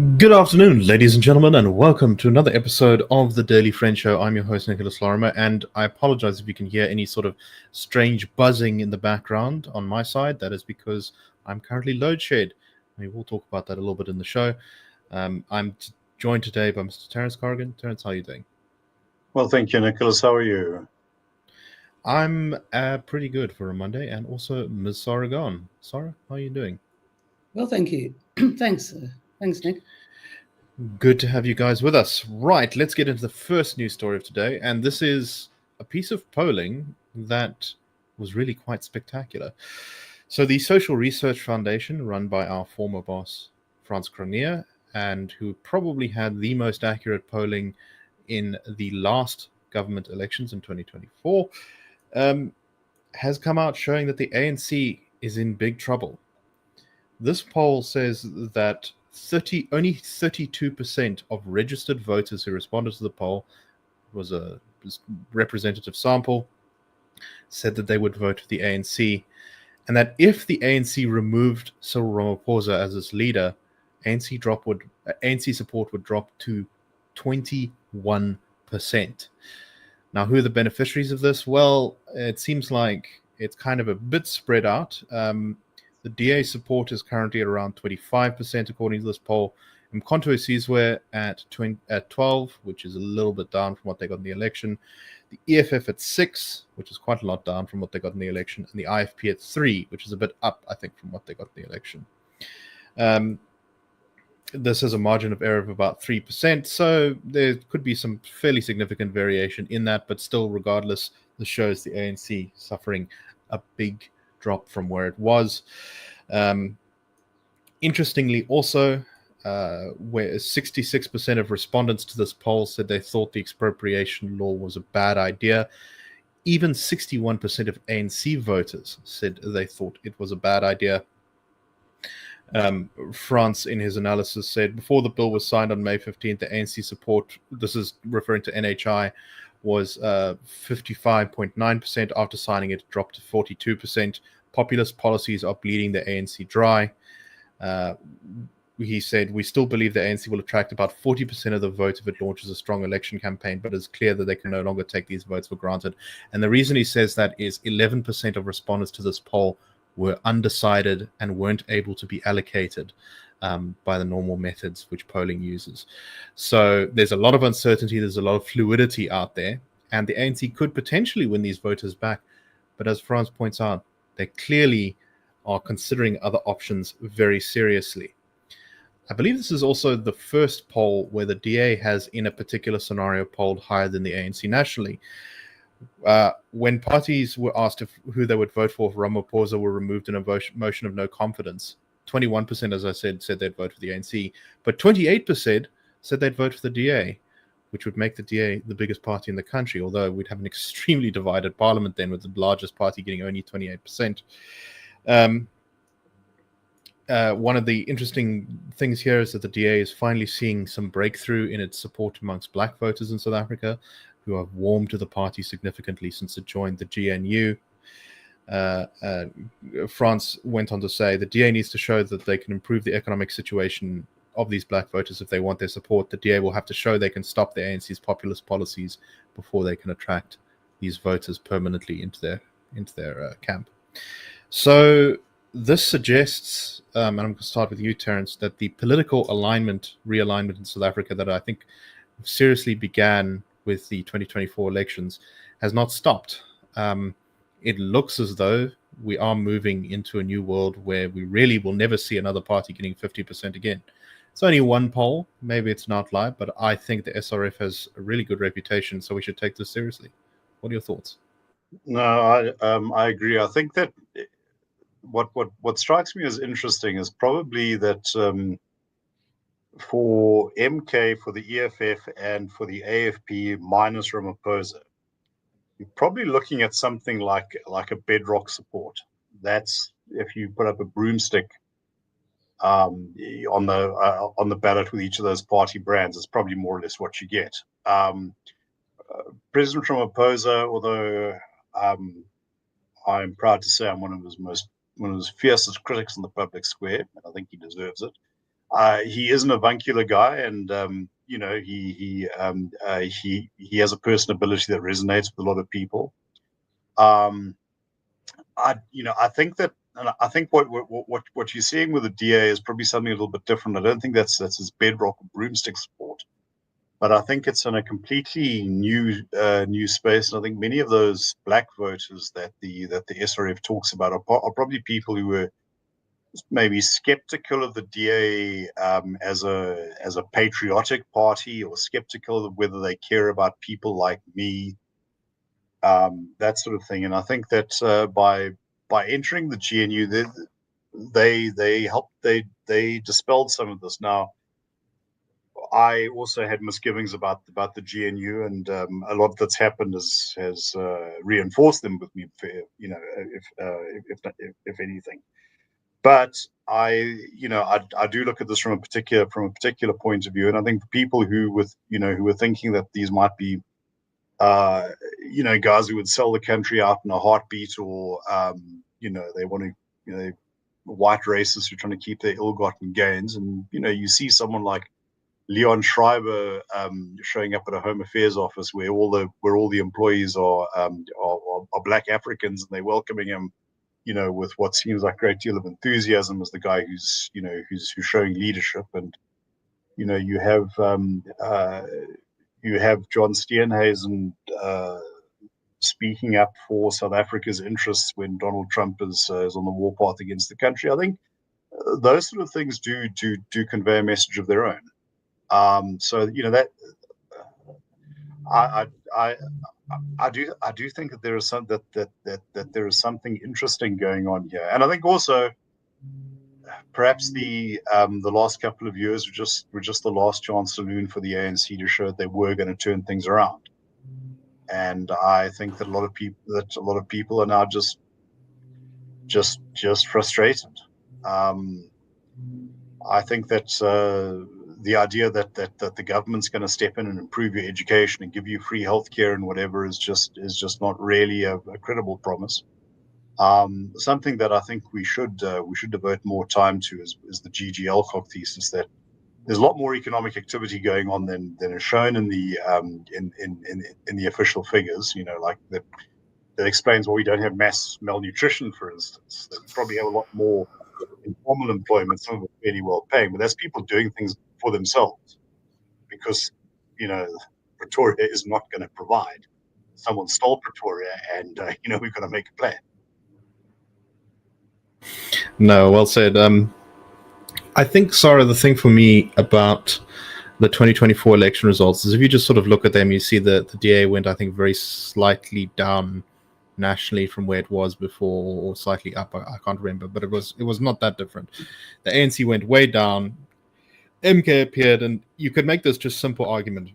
Good afternoon, ladies and gentlemen, and welcome to another episode of the Daily Friend Show. I'm your host, Nicholas Lorimer, and I apologize if you can hear any sort of strange buzzing in the background on my side. That is because I'm currently load shed. We will talk about that a little bit in the show. I'm joined today by Mr. Terence Corrigan. Terence, how are you doing? Well, thank you, Nicholas. How are you? I'm pretty good for a Monday, and also Ms. Sara gone. Sara, how are you doing? Well, thank you. Thanks, Nick. Good to have you guys with us. Right, let's get into the first news story of today. And this is a piece of polling that was really quite spectacular. So the Social Research Foundation, run by our former boss, Franz Grenier, and who probably had the most accurate polling in the last government elections in 2024, has come out showing that the ANC is in big trouble. This poll says that only 32% of registered voters who responded to the poll, was a representative sample, said that they would vote for the ANC, and that if the ANC removed Cyril Ramaphosa as its leader, ANC support would drop to 21%. Now, who are the beneficiaries of this? Well, it seems like it's kind of a bit spread out. The DA support is currently at around 25%, according to this poll. Mkhonto Sizwe at 12, which is a little bit down from what they got in the election. The EFF at 6, which is quite a lot down from what they got in the election. And the IFP at 3, which is a bit up, I think, from what they got in the election. This has a margin of error of about 3%, so there could be some fairly significant variation in that, but still, regardless, this shows the ANC suffering a big drop from where it was. Interestingly, also, where 66% of respondents to this poll said they thought the expropriation law was a bad idea, even 61% of ANC voters said they thought it was a bad idea. France, in his analysis, said before the bill was signed on May 15th, the ANC support, this is referring to NHI, was 55.9%. After signing it, dropped to 42%. Populist policies are bleeding the ANC dry. He said, we still believe the ANC will attract about 40% of the vote if it launches a strong election campaign, but it's clear that they can no longer take these votes for granted. And the reason he says that is 11% of respondents to this poll were undecided and weren't able to be allocated by the normal methods which polling uses. So there's a lot of uncertainty, there's a lot of fluidity out there, and the ANC could potentially win these voters back. But as Franz points out, they clearly are considering other options very seriously. I believe this is also the first poll where the DA has, in a particular scenario, polled higher than the ANC nationally. When parties were asked who they would vote for if Ramaphosa were removed in a motion of no confidence, 21%, as I said they'd vote for the ANC, but 28% said they'd vote for the DA, which would make the DA the biggest party in the country, although we'd have an extremely divided parliament then, with the largest party getting only 28%. One of the interesting things here is that the DA is finally seeing some breakthrough in its support amongst black voters in South Africa, who have warmed to the party significantly since it joined the GNU. France went on to say the DA needs to show that they can improve the economic situation of these black voters if they want their support. The DA will have to show they can stop the ANC's populist policies before they can attract these voters permanently into their camp. So this suggests, and I'm going to start with you, Terence, that the political realignment in South Africa that I think seriously began with the 2024 elections has not stopped. It looks as though we are moving into a new world where we really will never see another party getting 50% again. It's only one poll, maybe it's an outlier, but I think the SRF has a really good reputation, so we should take this seriously. What are your thoughts? No, I agree. I think that what strikes me as interesting is probably that for MK, for the EFF, and for the AFP minus Ramaphosa, you're probably looking at something like a bedrock support. That's if you put up a broomstick on the ballot with each of those party brands, it's probably more or less what you get. President Ramaphosa, although I'm proud to say I'm one of his fiercest critics in the public square, and I think he deserves it. He is an avuncular guy, and he has a personability that resonates with a lot of people. I think that, and I think what you're seeing with the DA is probably something a little bit different. I don't think that's his bedrock broomstick support, but I think it's in a completely new space. And I think many of those black voters that the SRF talks about are probably people who were maybe skeptical of the DA as a patriotic party, or skeptical of whether they care about people like me, that sort of thing. And I think that by entering the GNU, they dispelled some of this. Now, I also had misgivings about the GNU, and a lot that's happened has reinforced them with me. If anything. But I do look at this from a particular point of view, and I think the people who were thinking that these might be, guys who would sell the country out in a heartbeat, or they want to, white racists who are trying to keep their ill-gotten gains, and you see someone like Leon Schreiber showing up at a Home Affairs office where all the employees are Black Africans, and they're welcoming him, with what seems like a great deal of enthusiasm, as the guy who's showing leadership. And you have John Steenhuisen speaking up for South Africa's interests when Donald Trump is on the warpath against the country. I think those sort of things do convey a message of their own. So that I do think that there is that there is something interesting going on here, and I think also perhaps the last couple of years were just the last chance saloon for the ANC to show that they were going to turn things around. And I think that a lot of people are now just frustrated. I think that the idea that the government's going to step in and improve your education and give you free healthcare and whatever is just not really a credible promise. Something that I think we should devote more time to is the G.G. Alcock thesis, that there's a lot more economic activity going on than is shown in the in the official figures. Like that explains why we don't have mass malnutrition, for instance. That we probably have a lot more informal employment, some of it fairly well paying, but that's people doing things for themselves, because Pretoria is not going to provide. Someone stole Pretoria, and we've got to make a plan. No, well said. I think, Sara, the thing for me about the 2024 election results is, if you just sort of look at them, you see that the DA went, I think, very slightly down nationally from where it was before, or slightly up. I can't remember, but it was not that different. The ANC went way down. MK appeared, and you could make this just simple argument.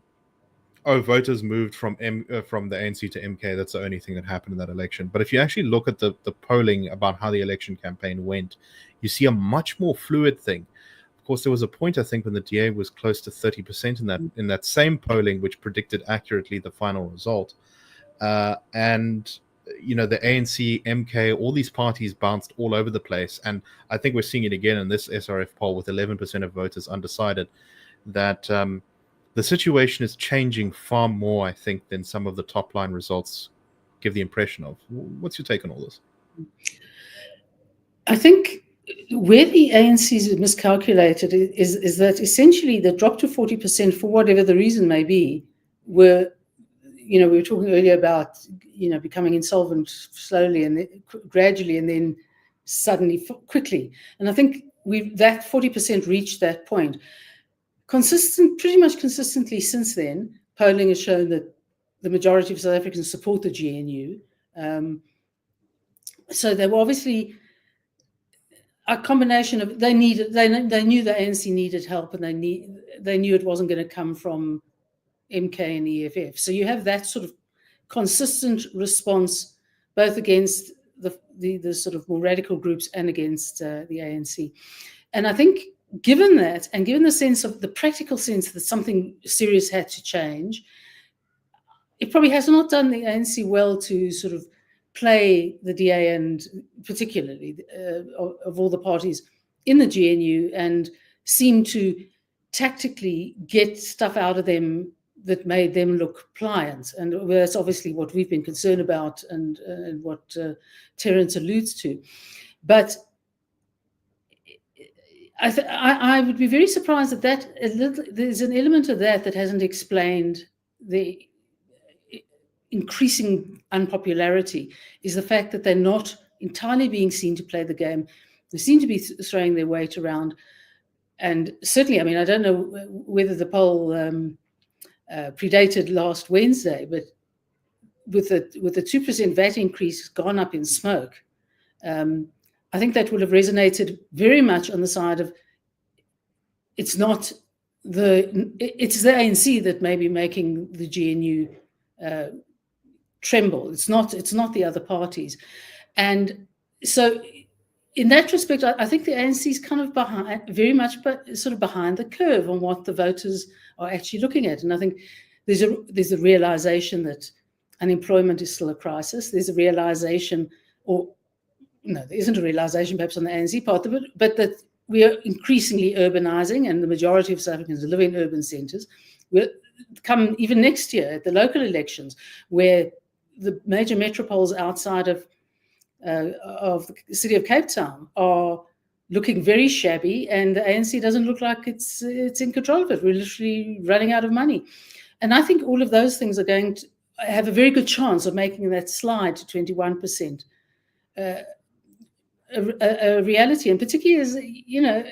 Oh, voters moved from the ANC to MK. That's the only thing that happened in that election. But if you actually look at the polling about how the election campaign went, you see a much more fluid thing. Of course, there was a point, I think, when the DA was close to 30% in that same polling, which predicted accurately the final result. And the ANC, MK, all these parties bounced all over the place. And I think we're seeing it again in this SRF poll with 11% of voters undecided, that the situation is changing far more, I think, than some of the top line results give the impression of. What's your take on all this? I think where the ANC is miscalculated is that essentially the drop to 40%, for whatever the reason may be, we were talking earlier about, becoming insolvent slowly and gradually, and then suddenly, quickly. And I think that 40% reached that point. Pretty much consistently since then, polling has shown that the majority of South Africans support the GNU. So they were obviously a combination of, they knew the ANC needed help, and they knew it wasn't going to come from MK and EFF. So you have that sort of consistent response, both against the sort of more radical groups and against the ANC. And I think, given that, and given the sense of the practical sense that something serious had to change, it probably has not done the ANC well to sort of play the DA, and particularly of all the parties in the GNU, and seem to tactically get stuff out of them that made them look pliant. And that's obviously what we've been concerned about and what Terence alludes to. But I would be very surprised that there's an element of that hasn't explained the increasing unpopularity, is the fact that they're not entirely being seen to play the game. They seem to be throwing their weight around. And certainly, I mean, I don't know whether the poll predated last Wednesday, but with the 2% VAT increase gone up in smoke, I think that would have resonated very much on the side of it's the ANC that may be making the GNU tremble. It's not the other parties. And so in that respect, I think the ANC is kind of very much sort of behind the curve on what the voters are actually looking at. And I think there's a realization that unemployment is still a crisis. There's a realization, or no, there isn't a realization perhaps on the ANC part, but that we are increasingly urbanizing, and the majority of South Africans live in urban centres. We'll come even next year at the local elections, where the major metropoles outside of the city of Cape Town are looking very shabby, and the ANC doesn't look like it's in control of it. We're literally running out of money. And I think all of those things are going to have a very good chance of making that slide to 21% a reality. And particularly as, you know,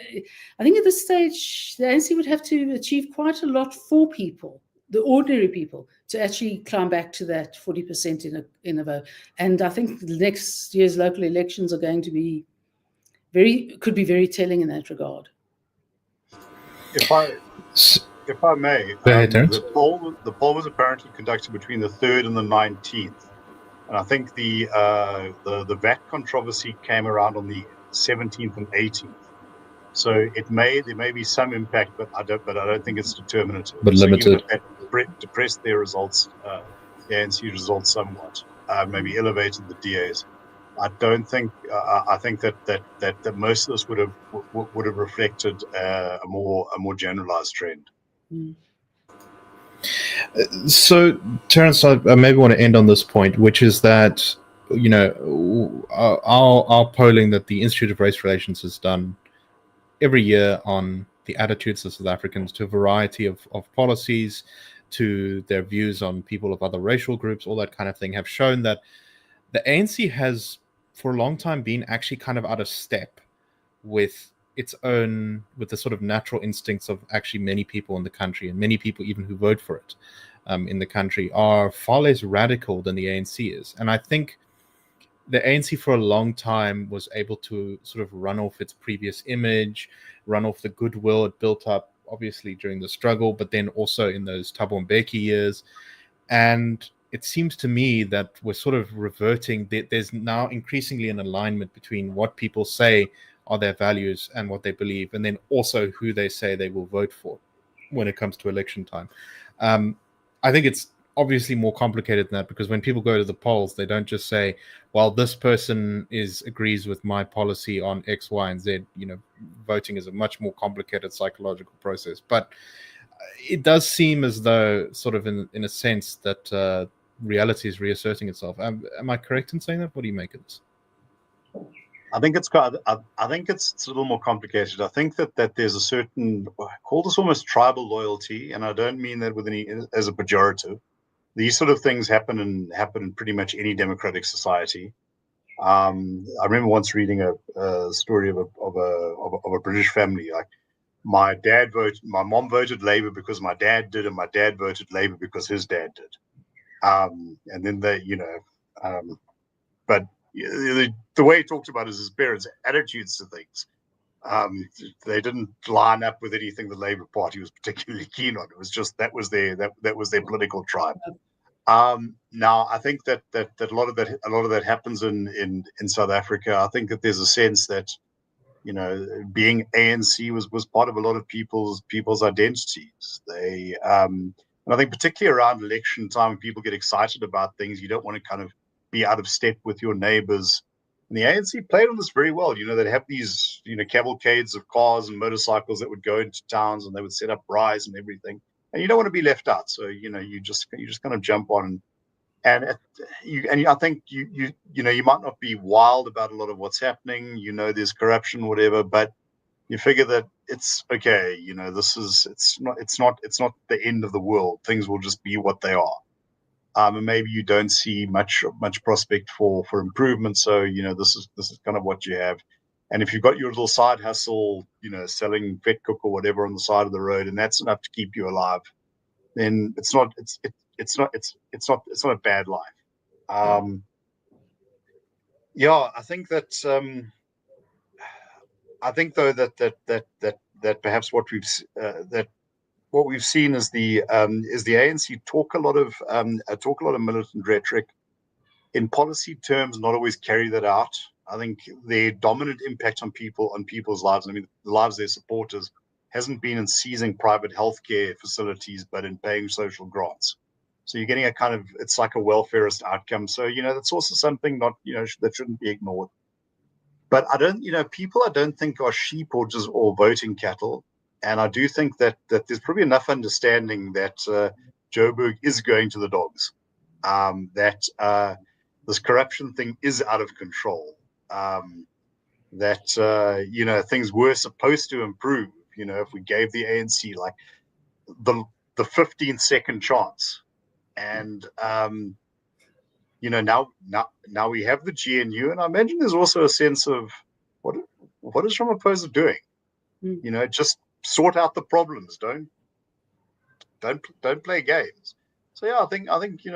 I think at this stage, the ANC would have to achieve quite a lot for people, the ordinary people, to actually climb back to that 40% in a vote. And I think the next year's local elections are going to be could be very telling in that regard. If I may, the poll was apparently conducted between the 3rd and the 19th. And I think the VAT controversy came around on the 17th and 18th. So there may be some impact, but I don't think it's determinative. But limited. So that depressed their results, the ANC results somewhat, maybe elevated the DAs. I don't think. I think that most of this would have reflected a more generalized trend. Mm. So, Terence, I maybe want to end on this point, which is that, you know, our polling that the Institute of Race Relations has done every year on the attitudes of South Africans to a variety of policies, to their views on people of other racial groups, all that kind of thing, have shown that the ANC has, for a long time, been actually kind of out of step with the sort of natural instincts of actually many people in the country, and many people even who vote for it in the country are far less radical than the ANC is. And I think the ANC for a long time was able to sort of run off its previous image, run off the goodwill it built up, obviously during the struggle, but then also in those Thabo Mbeki years. And it seems to me that we're sort of reverting. There's now increasingly an alignment between what people say are their values and what they believe, and then also who they say they will vote for when it comes to election time. I think it's obviously more complicated than that, because when people go to the polls, they don't just say, well, this person agrees with my policy on X, Y, and Z. You know, voting is a much more complicated psychological process. But it does seem as though, sort of in a sense, that reality is reasserting itself. Am I correct in saying that? What do you make of this? I think it's a little more complicated. I think that there's a certain, call this almost tribal loyalty, and I don't mean that as a pejorative. These sort of things happen in pretty much any democratic society. I remember once reading a story of a British family. Like, my mom voted Labour because my dad did, and my dad voted Labour because his dad did. And then but the way he talked about his parents' attitudes to things, they didn't line up with anything the Labour Party was particularly keen on. It was just that was their political tribe. Now, I think that a lot of that happens in South Africa. I think that there's a sense that, you know, being ANC was part of a lot of people's identities. They and I think particularly around election time, when people get excited about things, you don't want to kind of be out of step with your neighbors. And the ANC played on this very well. They'd have these, cavalcades of cars and motorcycles that would go into towns, and they would set up rides and everything. And you don't want to be left out, so you just kind of jump on, and I think you might not be wild about a lot of what's happening. There's corruption, whatever, but you figure that it's okay. It's not the end of the world. Things will just be what they are. And maybe you don't see much prospect for improvement. So this is kind of what you have. And if you've got your little side hustle, selling vet cook or whatever on the side of the road, and that's enough to keep you alive, then it's not a bad life. I think that that perhaps what we've seen is the ANC talk a lot of militant rhetoric in policy terms, not always carry that out. I think their dominant impact on people's lives, the lives of their supporters, hasn't been in seizing private healthcare facilities, but in paying social grants. So you're getting it's like a welfarist outcome. So that's also something that shouldn't be ignored. But people I don't think are sheep or voting cattle. And I do think that there's probably enough understanding that Joburg is going to the dogs, that this corruption thing is out of control, that things were supposed to improve. If we gave the ANC like the 15-second chance, and now we have the GNU, and I imagine there's also a sense of what is Ramaphosa doing? Just sort out the problems. Don't play games. So I think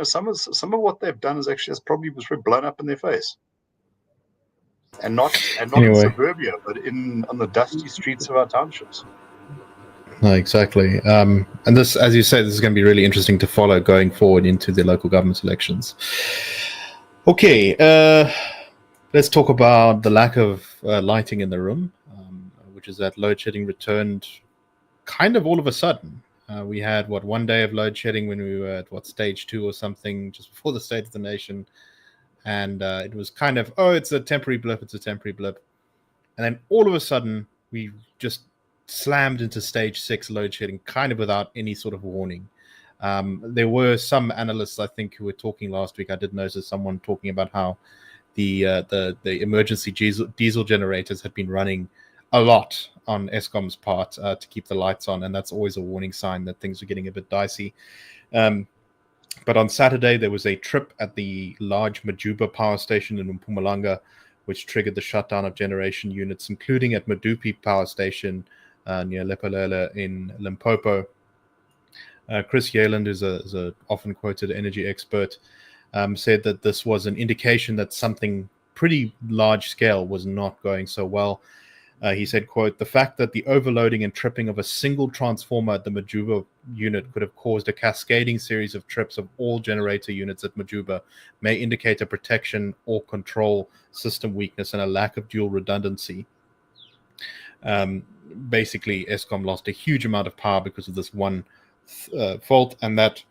some of what they've done has probably was blown up in their face, and not in suburbia, but on the dusty streets of our townships. No, exactly. And this, as you said, this is going to be really interesting to follow going forward into the local government elections. Okay, let's talk about the lack of lighting in the room, which is that load shedding returned kind of all of a sudden. We had, 1 day of load shedding when we were at, stage 2 or something, just before the State of the Nation. And it was kind of, it's a temporary blip, And then all of a sudden, we just slammed into stage 6 load shedding, kind of without any sort of warning. There were some analysts, I think, who were talking last week. I did notice someone talking about how the emergency diesel generators had been running a lot on Eskom's part to keep the lights on, and that's always a warning sign that things are getting a bit dicey. But on Saturday, there was a trip at the large Majuba power station in Mpumalanga, which triggered the shutdown of generation units, including at Medupi power station near Lepalele in Limpopo. Chris Yelland, who's a often quoted energy expert, said that this was an indication that something pretty large scale was not going so well. He said, quote, "The fact that the overloading and tripping of a single transformer at the Majuba unit could have caused a cascading series of trips of all generator units at Majuba may indicate a protection or control system weakness and a lack of dual redundancy." Basically, Eskom lost a huge amount of power because of this one fault, and that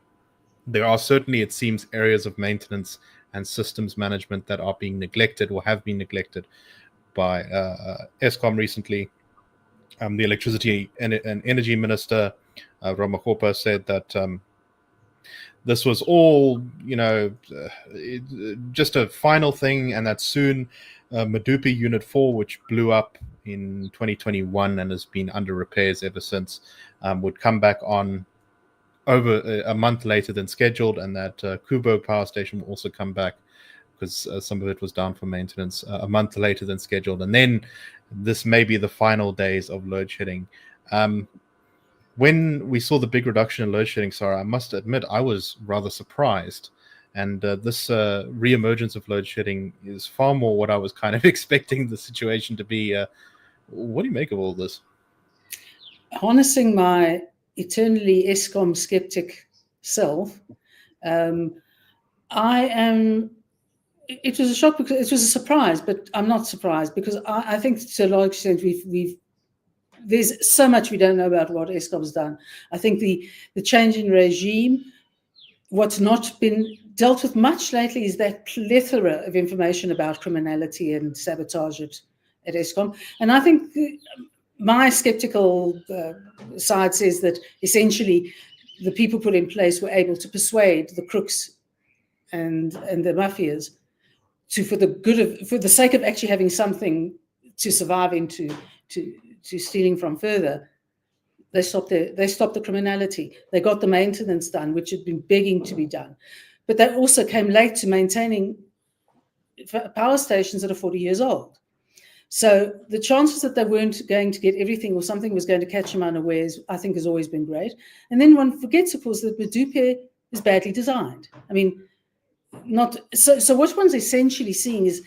there are certainly, it seems, areas of maintenance and systems management that are being neglected or have been neglected by Eskom recently. The electricity and energy minister, Ramakopa, said that this was all, just a final thing, and that soon Medupi Unit 4, which blew up in 2021 and has been under repairs ever since, would come back on over a month later than scheduled, and that Kubo power station will also come back because some of it was down for maintenance a month later than scheduled. And then this may be the final days of load shedding. When we saw the big reduction in load shedding, Sara, I must admit I was rather surprised. And this re-emergence of load shedding is far more what I was kind of expecting the situation to be. What do you make of all this? Harnessing my eternally Eskom skeptic self, it was a shock because it was a surprise, but I'm not surprised because I think to a large extent there's so much we don't know about what Eskom's done. I think the change in regime, what's not been dealt with much lately is that plethora of information about criminality and sabotage at Eskom. And I think my skeptical side says that essentially the people put in place were able to persuade the crooks and the mafias for the sake of actually having something to survive into, to stealing from further. They stopped the criminality. They got the maintenance done, which had been begging to be done. But they also came late to maintaining power stations that are 40 years old. So the chances that they weren't going to get everything or something was going to catch them unawares, I think, has always been great. And then one forgets, of course, that Medupe is badly designed. I mean, so what one's essentially seeing is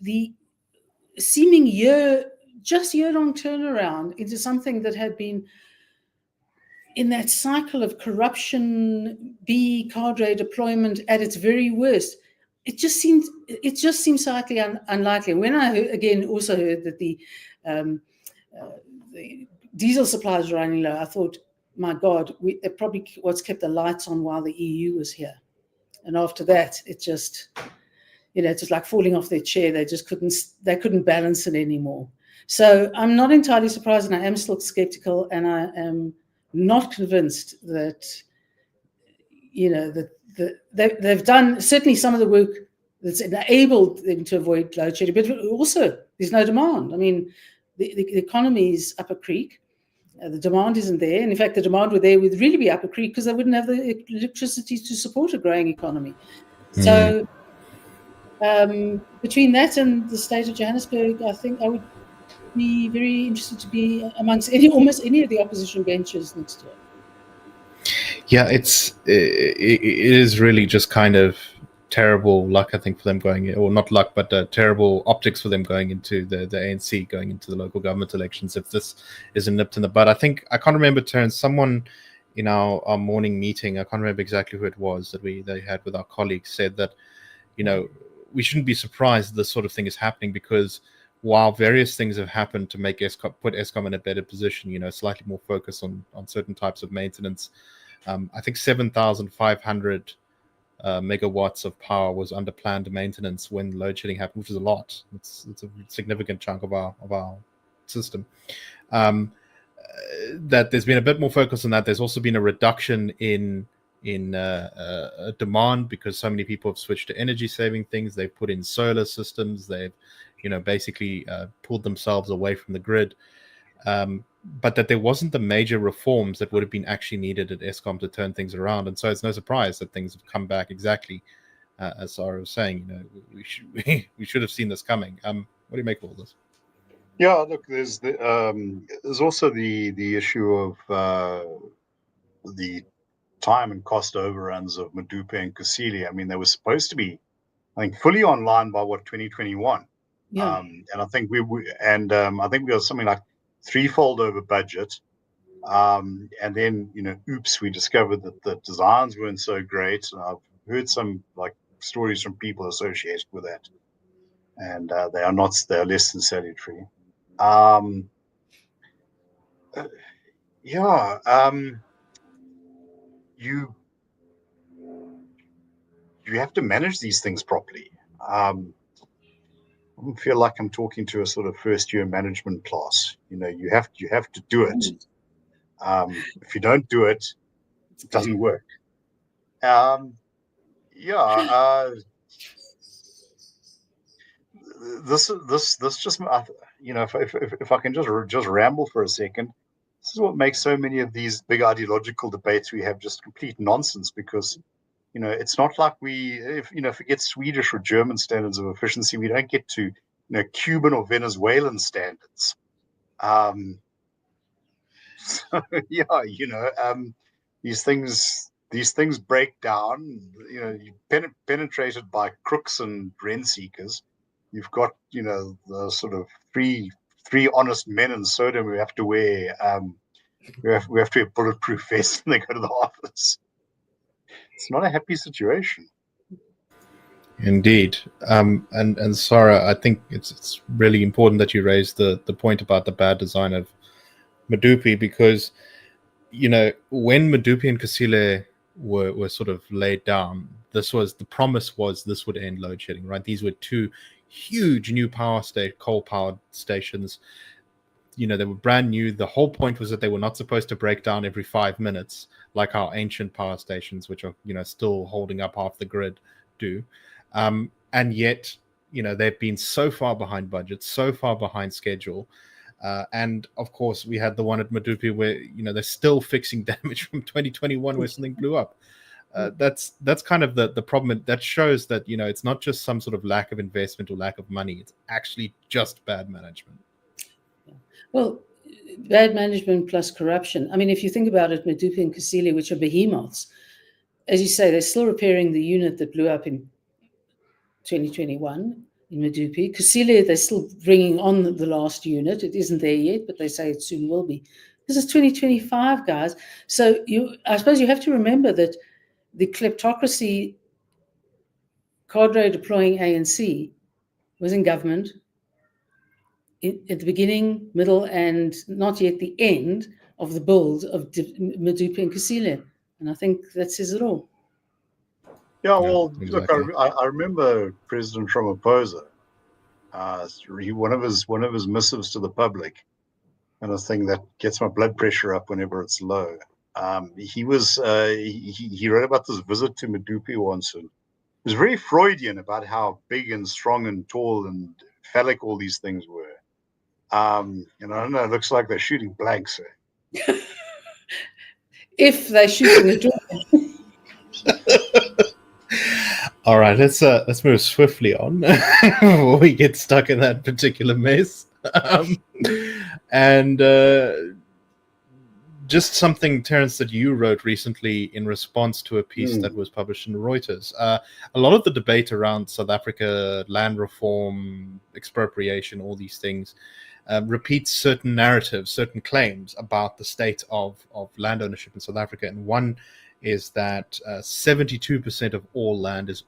the seeming year-long turnaround into something that had been in that cycle of corruption, cadre deployment at its very worst. It just seems slightly unlikely. When I also heard that the diesel supplies are running low, I thought, my God, it probably what's kept the lights on while the EU was here. And after that, it just, it's just like falling off their chair. They couldn't balance it anymore. So I'm not entirely surprised, and I am still skeptical, and I am not convinced that, that they've done certainly some of the work that's enabled them to avoid load shedding, but also there's no demand. I mean, the economy is up a creek. The demand isn't there. And in fact, the demand would really be up a creek because they wouldn't have the electricity to support a growing economy. So between that and the state of Johannesburg, I think I would be very interested to be amongst almost any of the opposition benches next year. Yeah, it is really just kind of terrible luck, I think, for them going, or not luck, but terrible optics for them going into the ANC, going into the local government elections if this isn't nipped in the bud. I can't remember, Terence, someone in our morning meeting, I can't remember exactly who it was that they had with our colleagues, said that, we shouldn't be surprised this sort of thing is happening, because while various things have happened to put Eskom in a better position, slightly more focus on certain types of maintenance, I think 7,500 megawatts of power was under planned maintenance when load shedding happened, which is a lot. It's a significant chunk of our system. That there's been a bit more focus on that. There's also been a reduction in demand because so many people have switched to energy saving things. They've put in solar systems. They've basically pulled themselves away from the grid. But that there wasn't the major reforms that would have been actually needed at Eskom to turn things around. And so it's no surprise that things have come back exactly as Sara was saying. We should have seen this coming. What do you make of all this? Yeah, look, there's also the issue of the time and cost overruns of Medupe and Kusile. I mean, they were supposed to be, I think, fully online by 2021. Yeah. And I think we got something like threefold over budget. And then, oops, we discovered that the designs weren't so great. And I've heard some stories from people associated with that. And they are less than salutary. You have to manage these things properly. I don't feel like I'm talking to a sort of first-year management class. You have to do it. If you don't do it, it doesn't work. This just, if I can just ramble for a second, this is what makes so many of these big ideological debates we have just complete nonsense, because it's not like if it gets Swedish or German standards of efficiency, we don't get to Cuban or Venezuelan standards. These things break down. You're penetrated by crooks and rent seekers. You've got the sort of three honest men in Sodom who have to wear we have to wear bulletproof vests when they go to the office. It's not a happy situation. Indeed. And Sara, I think it's really important that you raised the point about the bad design of Medupe, because when Medupe and Kusile were sort of laid down, the promise was this would end load shedding, right? These were two huge new coal powered stations. They were brand new. The whole point was that they were not supposed to break down every 5 minutes like our ancient power stations, which are still holding up half the grid, do. And yet they've been so far behind budget, so far behind schedule. And of course, we had the one at Medupi where they're still fixing damage from 2021 where something blew up. That's kind of the problem. That shows that it's not just some sort of lack of investment or lack of money. It's actually just bad management. Well, bad management plus corruption. I mean, if you think about it, Medupi and Kusile, which are behemoths, as you say, they're still repairing the unit that blew up in 2021 in Medupi. Kusile, they're still bringing on the last unit. It isn't there yet, but they say it soon will be. This is 2025, guys. So I suppose you have to remember that the kleptocracy cadre deploying ANC was in government at the beginning, middle, and not yet the end of the build of Medupi and Kusile. And I think that says it all. Yeah, well, exactly. Look, I remember President Ramaphosa, one of his missives to the public, and a thing that gets my blood pressure up whenever it's low. He wrote about this visit to Medupi once, and it was very Freudian about how big and strong and tall and phallic all these things were. And I don't know, it looks like they're shooting blanks. If they're shooting a drone. All right, let's move swiftly on before we get stuck in that particular mess. And just something, Terence, that you wrote recently in response to a piece that was published in Reuters. A lot of the debate around South Africa, land reform, expropriation, all these things, repeats certain narratives, certain claims about the state of land ownership in South Africa. And one is that 72% of all land is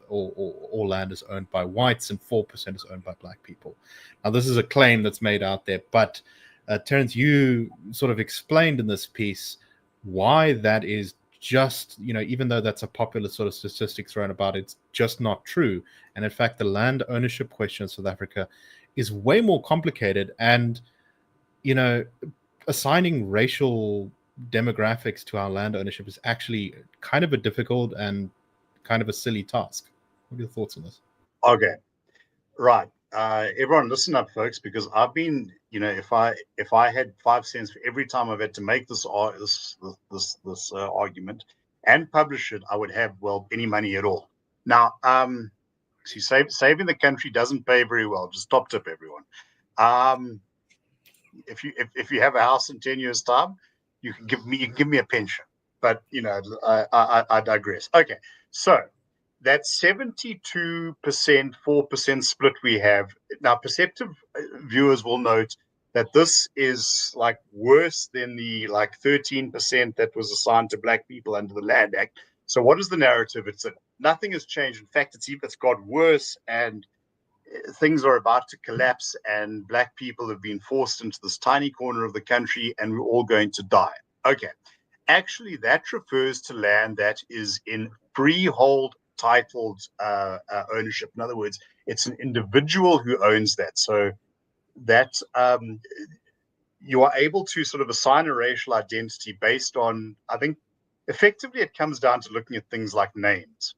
owned by whites and 4% is owned by black people. Now, this is a claim that's made out there, but Terence, you sort of explained in this piece why that is just, even though that's a popular sort of statistic thrown about, it's just not true. And in fact, the land ownership question in South Africa is way more complicated. And, assigning racial demographics to our land ownership is actually kind of a difficult and kind of a silly task. What are your thoughts on this? Okay, right. Everyone listen up, folks, because I've been, if I had 5 cents for every time I've had to make this argument and publish it, I would have, any money at all. Now, saving the country doesn't pay very well. Just top tip, everyone. If you have a house in 10 years' time, you can give me a pension. But I digress. Okay, so that 72%, 4% split we have now, perceptive viewers will note that this is like worse than the 13% that was assigned to black people under the Land Act. So what is the narrative? It's that nothing has changed. In fact, it's got worse, and things are about to collapse, and black people have been forced into this tiny corner of the country, and we're all going to die. Okay, actually, that refers to land that is in freehold titled ownership. In other words, it's an individual who owns that. So that you are able to sort of assign a racial identity based on, I think, effectively it comes down to looking at things like names.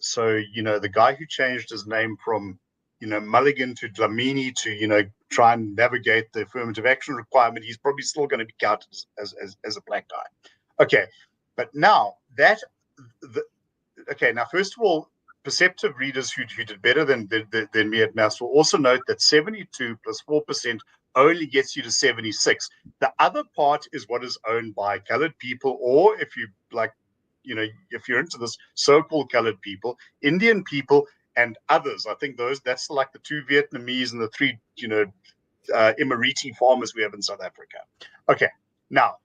So, the guy who changed his name from, Mulligan to Dlamini to, try and navigate the affirmative action requirement, he's probably still going to be counted as a black guy. Okay. But now now, first of all, perceptive readers who did better than me at maths will also note that 72 plus 4% only gets you to 76. The other part is what is owned by colored people, or if you if you're into this, so-called colored people, Indian people, and others. I think that's like the 2 Vietnamese and the 3, Imariti farmers we have in South Africa. Okay, now,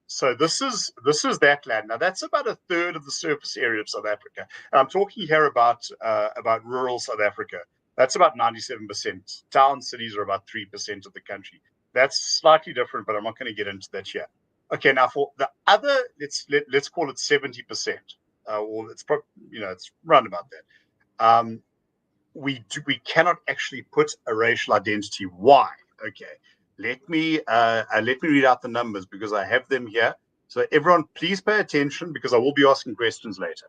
so this is that land. Now, that's about a third of the surface area of South Africa. And I'm talking here about rural South Africa. That's about 97%. Town cities are about 3% of the country. That's slightly different, but I'm not going to get into that here. Okay, now for the other, let's call it 70%, or it's probably, it's round about that. We cannot actually put a racial identity. Why? Okay, let me read out the numbers because I have them here. So everyone, please pay attention because I will be asking questions later.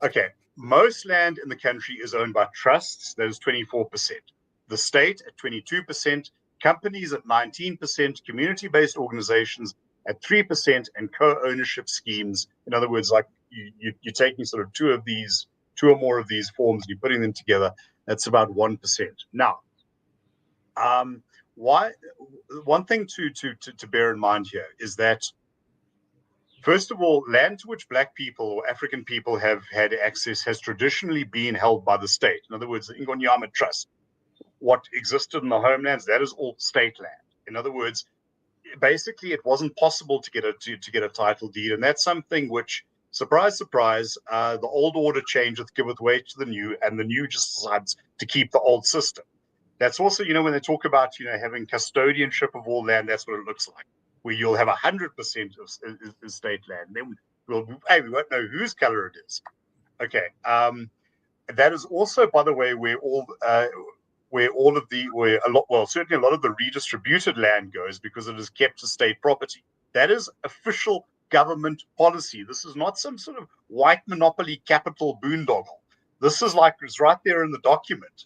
Okay, most land in the country is owned by trusts. That is 24%. The state at 22%, companies at 19%, community-based organizations at 3%, and co-ownership schemes. In other words, like you're taking sort of two or more of these forms, and you're putting them together. That's about 1%. Now, one thing to bear in mind here is that, first of all, land to which Black people or African people have had access has traditionally been held by the state. In other words, the Ingonyama Trust, what existed in the homelands, that is all state land. In other words, basically, it wasn't possible to get a title deed, and that's something which, surprise, surprise, the old order changeth, giveth way to the new, and the new just decides to keep the old system. That's also, when they talk about, having custodianship of all land, that's what it looks like, where you'll have 100% of state land. Then we won't know whose color it is. Okay. That is also, by the way, certainly a lot of the redistributed land goes, because it is kept as state property. That is official government policy. This is not some sort of white monopoly capital boondoggle. This is like, it's right there in the document.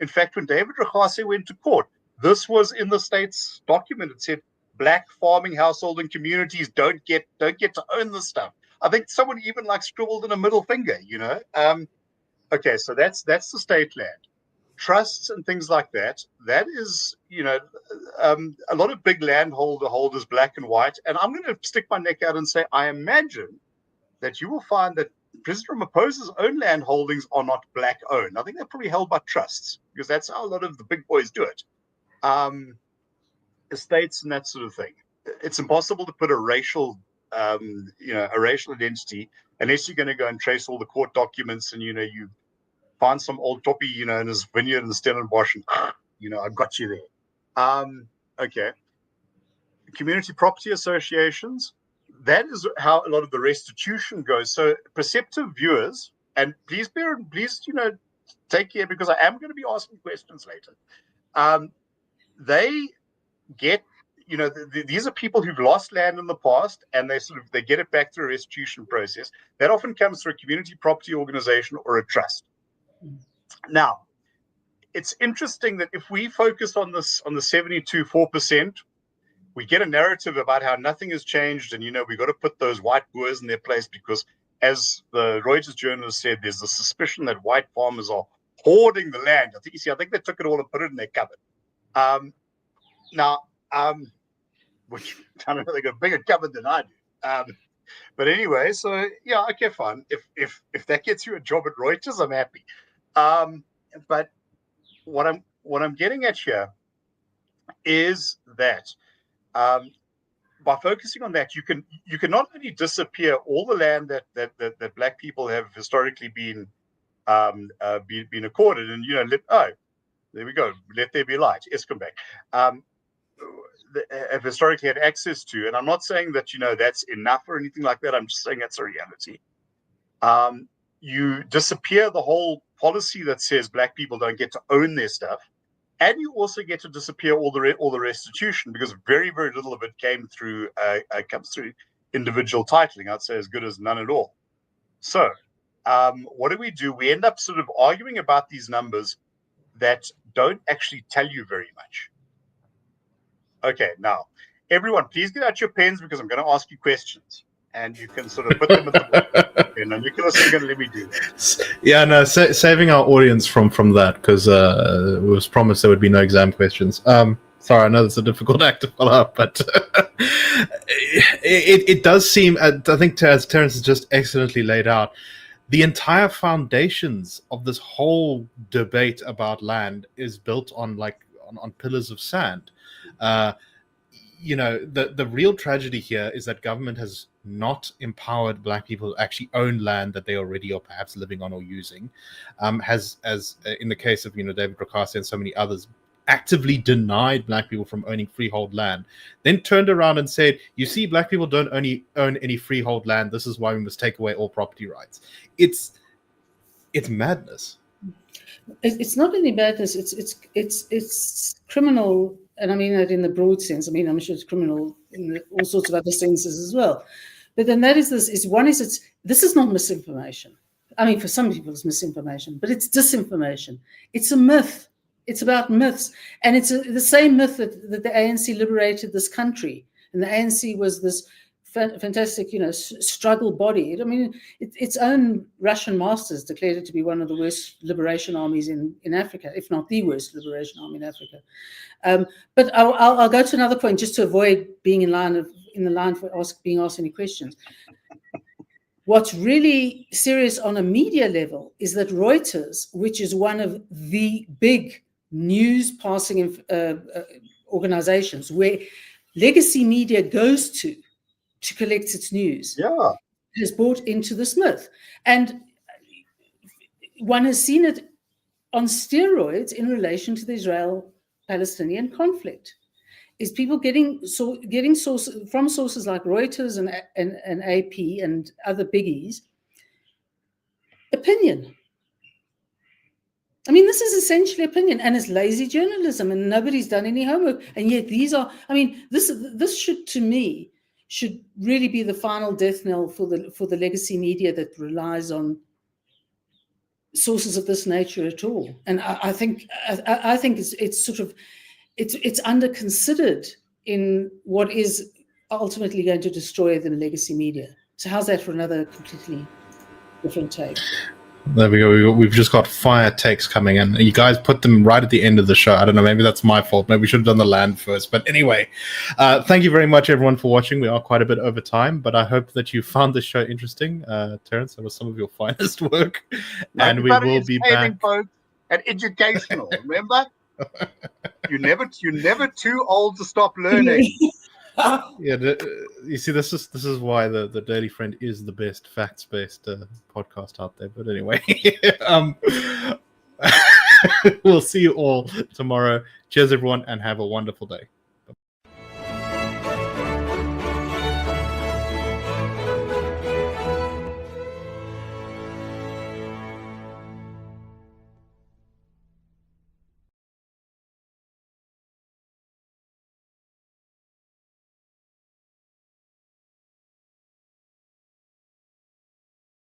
In fact, when David Rachase went to court, this was in the state's document. It said Black farming household and communities don't get to own this stuff. I think someone even scribbled in a middle finger, Okay, so that's the state land. Trusts and things like that. That is, a lot of big landholders, Black and white. And I'm going to stick my neck out and say, I imagine that you will find that President Ramaphosa's own land holdings are not Black owned. I think they're probably held by trusts, because that's how a lot of the big boys do it. Estates and that sort of thing. It's impossible to put a racial identity unless you're going to go and trace all the court documents and, you find some old toppy, in his vineyard in the Stellenbosch, and, I got you there. Okay. Community property associations, that is how a lot of the restitution goes. So perceptive viewers, and please, take care, because I am going to be asking questions later. They get, these are people who've lost land in the past, and they get it back through a restitution process. That often comes through a community property organization or a trust. Now, it's interesting that if we focus on the 72.4%, we get a narrative about how nothing has changed, and we've got to put those white Boers in their place, because, as the Reuters journalist said, there's a suspicion that white farmers are hoarding the land. I think they took it all and put it in their cupboard. Which I don't know, they got a bigger cupboard than I do. But anyway, so yeah, okay, fine. If that gets you a job at Reuters, I'm happy. But what I'm getting at here is that by focusing on that, you can not only disappear all the land that Black people have historically been accorded, and there we go, let there be light, Eskom back, have historically had access to. And I'm not saying that that's enough or anything like that. I'm just saying that's a reality. You disappear the whole policy that says Black people don't get to own their stuff, and you also get to disappear all the restitution, because very, very little of it comes through individual titling. I'd say as good as none at all. So what do? We end up sort of arguing about these numbers that don't actually tell you very much. Okay, now everyone, please get out your pens, because I'm going to ask you questions, and you can sort of put them at the bottom. Okay, now Nicholas is going to let me do that. Yeah, no, saving our audience from that, because it was promised there would be no exam questions. Sorry, I know that's a difficult act to follow up, but it does seem, I think, as Terence has just excellently laid out, the entire foundations of this whole debate about land is built on pillars of sand. The real tragedy here is that government has not empowered Black people to actually own land that they already are perhaps living on or using. As in the case of David Rachase and so many others, actively denied black people from owning freehold land, then turned around and said, you see, black people don't own any freehold land. This is why we must take away all property rights. It's madness. It's not any madness. It's criminal, and I mean that in the broad sense. I mean, I'm sure it's criminal in all sorts of other senses as well. But then that is this is not misinformation. I mean, for some people it's misinformation, but it's disinformation. It's a myth. It's about myths, and it's the same myth that the ANC liberated this country, and the ANC was this fantastic, struggle body. I mean, its own Russian masters declared it to be one of the worst liberation armies in Africa, if not the worst liberation army in Africa. But I'll go to another point just to avoid being in the line for being asked any questions. What's really serious on a media level is that Reuters, which is one of the big news passing organizations where legacy media goes to collect its news, has bought into this myth. And one has seen it on steroids in relation to the Israel-Palestinian conflict. Is people getting sources from sources like Reuters and AP and other biggies, opinion. I mean, this is essentially opinion, and it's lazy journalism, and nobody's done any homework. And yet these are, I mean, this should, to me, should really be the final death knell for the legacy media that relies on sources of this nature at all. And I think it's sort of it's under considered in what is ultimately going to destroy the legacy media. So how's that for another completely different take? There we go. We've just got fire takes coming in. You guys put them right at the end of the show. I don't know. Maybe that's my fault. Maybe we should have done the land first. But anyway, thank you very much, everyone, for watching. We are quite a bit over time, but I hope that you found this show interesting. Terence, that was some of your finest work. And we will be back. And educational, remember? You're never too old to stop learning. Yeah, you see, this is why the Daily Friend is the best facts-based podcast out there. But anyway, we'll see you all tomorrow. Cheers, everyone, and have a wonderful day.